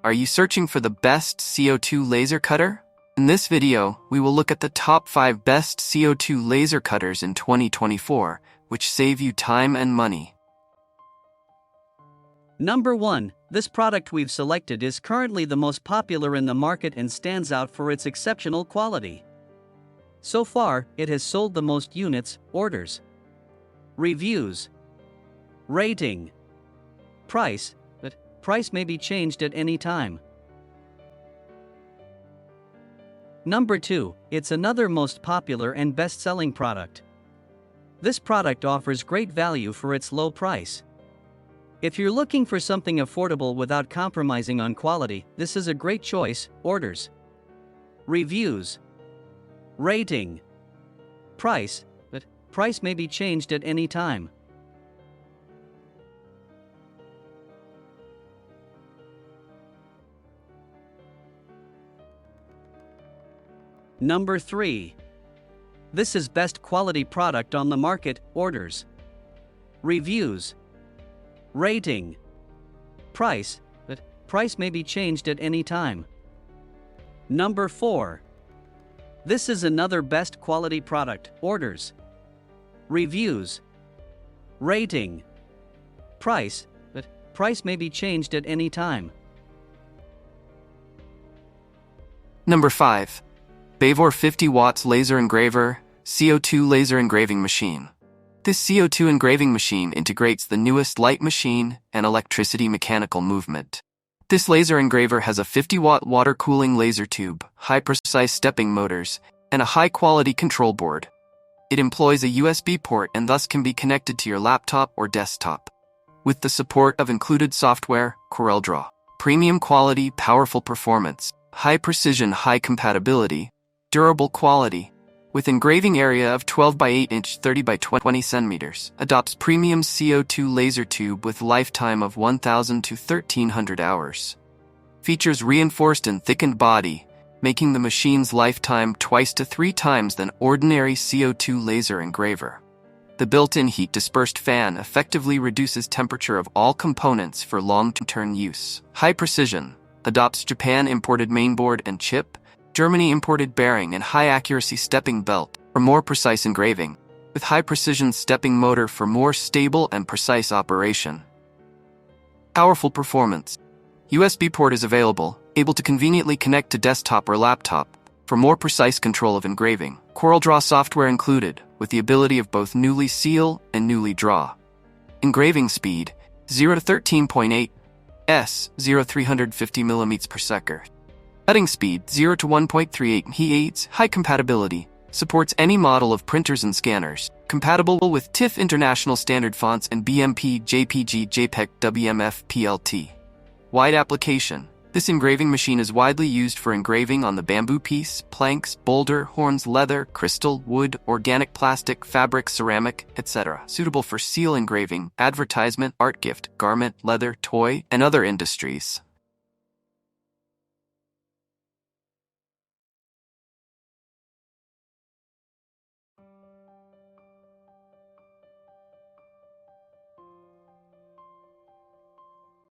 Are you searching for the best CO2 laser cutter? In this video, we will look at the top 5 best CO2 laser cutters in 2024, which save you time and money. Number 1. This product we've selected is currently the most popular in the market and stands out for its exceptional quality. So far, it has sold the most units, orders, reviews, rating, price, but price may be changed at any time. Number 2. It's another most popular and best-selling product. This product offers great value for its low price. If you're looking for something affordable without compromising on quality, this is a great choice. Orders, reviews, rating, price, but price may be changed at any time. Number 3. This is best quality product on the market. Orders, reviews, rating, price, but price may be changed at any time. Number 4. This is another best quality product. Orders, reviews, rating, price, but price may be changed at any time. Number 5. VEVOR 50 watts laser engraver, CO2 laser engraving machine. This CO2 engraving machine integrates the newest light machine and electricity mechanical movement. This laser engraver has a 50-watt water cooling laser tube, high-precise stepping motors, and a high-quality control board. It employs a USB port and thus can be connected to your laptop or desktop. With the support of included software, CorelDRAW, premium quality, powerful performance, high precision, high compatibility, durable quality, with engraving area of 12 by 8 inch 30 by 20 centimeters, adopts premium CO2 laser tube with lifetime of 1,000 to 1,300 hours. Features reinforced and thickened body, making the machine's lifetime 2 to 3 times than ordinary CO2 laser engraver. The built-in heat-dispersed fan effectively reduces temperature of all components for long-term use. High precision, adopts Japan-imported mainboard and chip, Germany-imported bearing and high-accuracy stepping belt for more precise engraving, with high-precision stepping motor for more stable and precise operation. Powerful performance. USB port is available, able to conveniently connect to desktop or laptop for more precise control of engraving. CorelDRAW software included, with the ability of both newly seal and newly draw. Engraving speed, 0 to 13.8 s, 0 350 mm per second. Cutting speed, 0 to 1.38 he. High compatibility, supports any model of printers and scanners, compatible with TIFF International Standard fonts and BMP, JPG, JPEG, WMF, PLT. Wide application. This engraving machine is widely used for engraving on the bamboo piece, planks, boulder, horns, leather, crystal, wood, organic plastic, fabric, ceramic, etc. Suitable for seal engraving, advertisement, art gift, garment, leather, toy, and other industries.